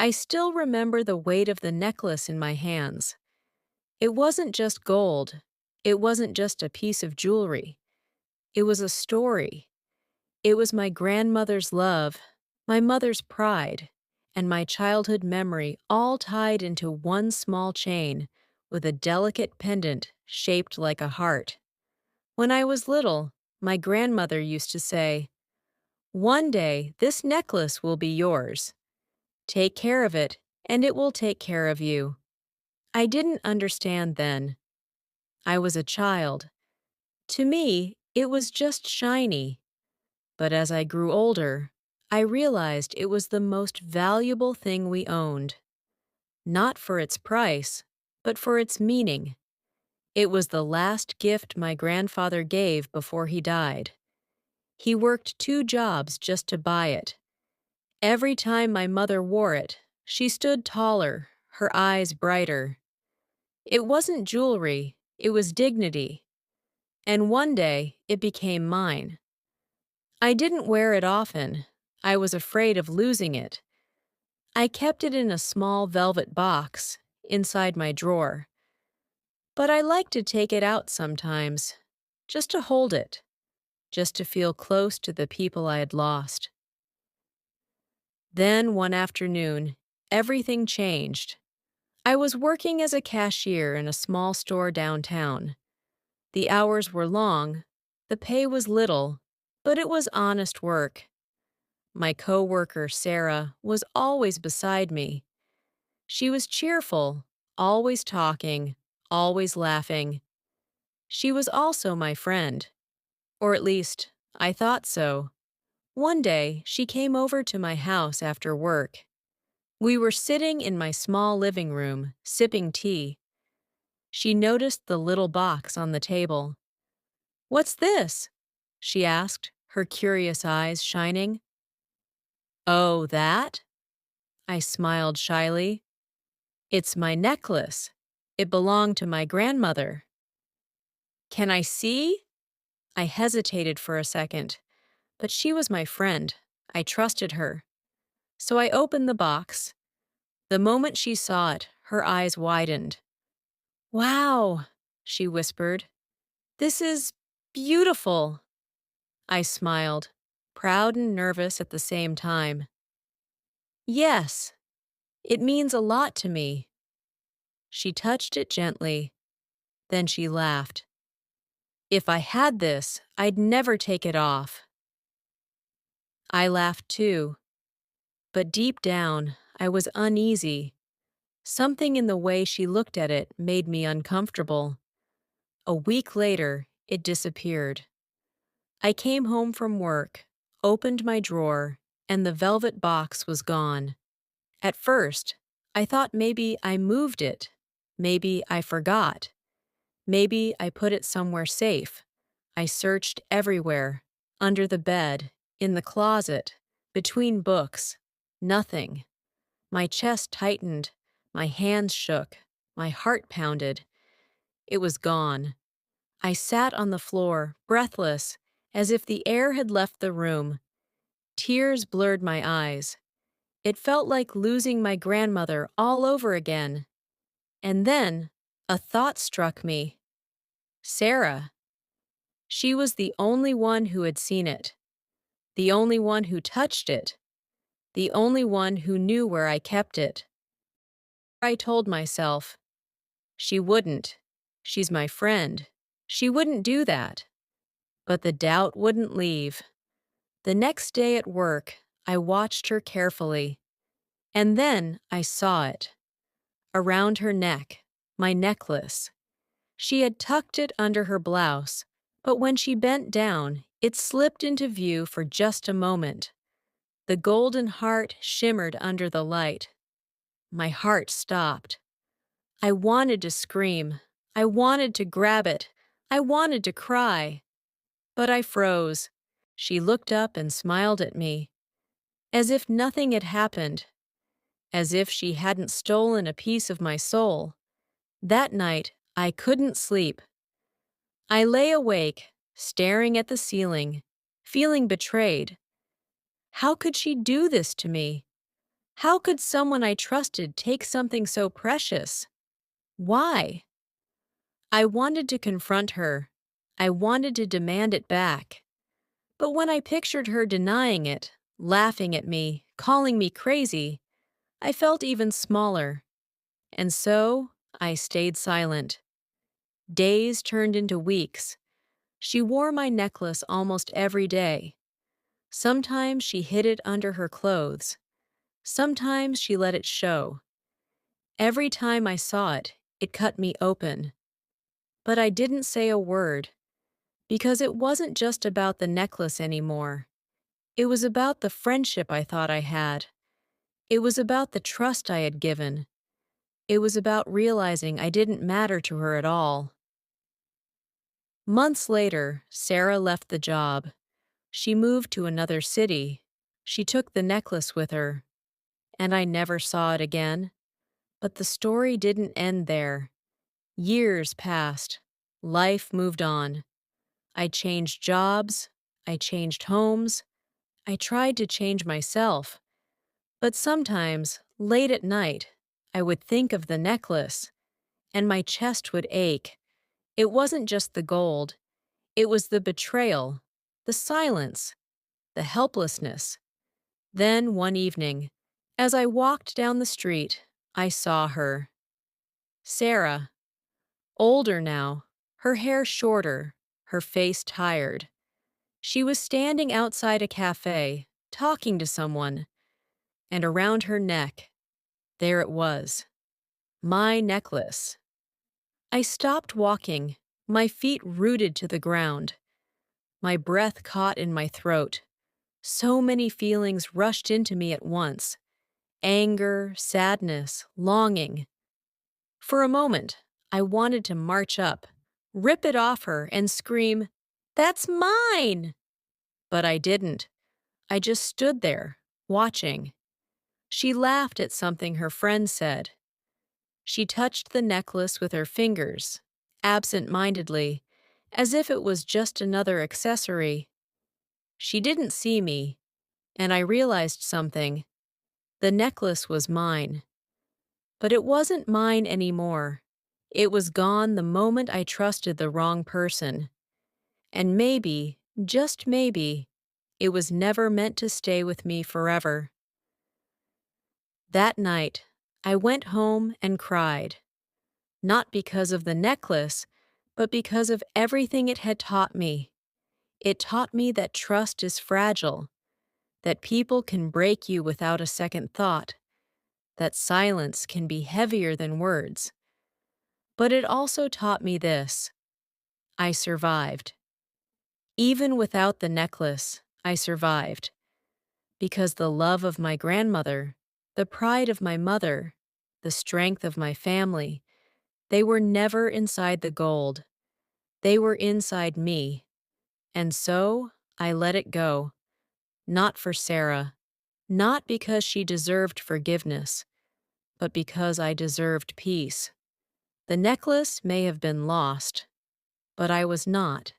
I still remember the weight of the necklace in my hands. It wasn't just gold. It wasn't just a piece of jewelry. It was a story. It was my grandmother's love, my mother's pride, and my childhood memory all tied into one small chain with a delicate pendant shaped like a heart. When I was little, my grandmother used to say, "One day this necklace will be yours. Take care of it, and it will take care of you." I didn't understand then. I was a child. To me, it was just shiny. But as I grew older, I realized it was the most valuable thing we owned. Not for its price, but for its meaning. It was the last gift my grandfather gave before he died. He worked 2 jobs just to buy it. Every time my mother wore it, she stood taller, her eyes brighter. It wasn't jewelry, it was dignity. And one day, it became mine. I didn't wear it often. I was afraid of losing it. I kept it in a small velvet box inside my drawer. But I liked to take it out sometimes, just to hold it, just to feel close to the people I had lost. Then one afternoon, everything changed. I was working as a cashier in a small store downtown. The hours were long, the pay was little, but it was honest work. My coworker, Sarah, was always beside me. She was cheerful, always talking, always laughing. She was also my friend, or at least, I thought so. One day, she came over to my house after work. We were sitting in my small living room, sipping tea. She noticed the little box on the table. "What's this?" she asked, her curious eyes shining. "Oh, that?" I smiled shyly. "It's my necklace. It belonged to my grandmother." "Can I see?" I hesitated for a second, but she was my friend. I trusted her. So I opened the box. The moment she saw it, her eyes widened. "Wow," she whispered. "This is beautiful." I smiled, proud and nervous at the same time. "Yes, it means a lot to me." She touched it gently. Then she laughed. "If I had this, I'd never take it off." I laughed too, but deep down, I was uneasy. Something in the way she looked at it made me uncomfortable. A week later, it disappeared. I came home from work, opened my drawer, and the velvet box was gone. At first, I thought maybe I moved it. Maybe I forgot. Maybe I put it somewhere safe. I searched everywhere, under the bed, in the closet, between books. Nothing. My chest tightened, my hands shook, my heart pounded. It was gone. I sat on the floor, breathless, as if the air had left the room. Tears blurred my eyes. It felt like losing my grandmother all over again. And then, a thought struck me. Sarah. She was the only one who had seen it, the only one who touched it, the only one who knew where I kept it. I told myself, she wouldn't. She's my friend. She wouldn't do that. But the doubt wouldn't leave. The next day at work, I watched her carefully. And then I saw it. Around her neck, my necklace. She had tucked it under her blouse, but when she bent down, it slipped into view for just a moment. The golden heart shimmered under the light. My heart stopped. I wanted to scream. I wanted to grab it. I wanted to cry. But I froze. She looked up and smiled at me, as if nothing had happened, as if she hadn't stolen a piece of my soul. That night, I couldn't sleep. I lay awake, staring at the ceiling, feeling betrayed. How could she do this to me? How could someone I trusted take something so precious? Why? I wanted to confront her. I wanted to demand it back. But when I pictured her denying it, laughing at me, calling me crazy, I felt even smaller. And so I stayed silent. Days turned into weeks. She wore my necklace almost every day. Sometimes she hid it under her clothes. Sometimes she let it show. Every time I saw it, it cut me open. But I didn't say a word, because it wasn't just about the necklace anymore. It was about the friendship I thought I had. It was about the trust I had given. It was about realizing I didn't matter to her at all. Months later, Sarah left the job. She moved to another city. She took the necklace with her, and I never saw it again. But the story didn't end there. Years passed. Life moved on. I changed jobs. I changed homes. I tried to change myself. But sometimes, late at night, I would think of the necklace, and my chest would ache. It wasn't just the gold. It was the betrayal, the silence, the helplessness. Then one evening, as I walked down the street, I saw her. Sarah, older now, her hair shorter, her face tired. She was standing outside a cafe, talking to someone, and around her neck, there it was, my necklace. I stopped walking, my feet rooted to the ground, my breath caught in my throat. So many feelings rushed into me at once: anger, sadness, longing. For a moment, I wanted to march up, rip it off her, and scream, "That's mine!" But I didn't. I just stood there, watching. She laughed at something her friend said. She touched the necklace with her fingers, absent-mindedly, as if it was just another accessory. She didn't see me, and I realized something. The necklace was mine. But it wasn't mine anymore. It was gone the moment I trusted the wrong person. And maybe, just maybe, it was never meant to stay with me forever. That night, I went home and cried. Not because of the necklace, but because of everything it had taught me. It taught me that trust is fragile, that people can break you without a second thought, that silence can be heavier than words. But it also taught me this: I survived. Even without the necklace, I survived. Because the love of my grandmother, the pride of my mother, the strength of my family, they were never inside the gold. They were inside me. And so I let it go. Not for Sarah. Not because she deserved forgiveness, but because I deserved peace. The necklace may have been lost, but I was not.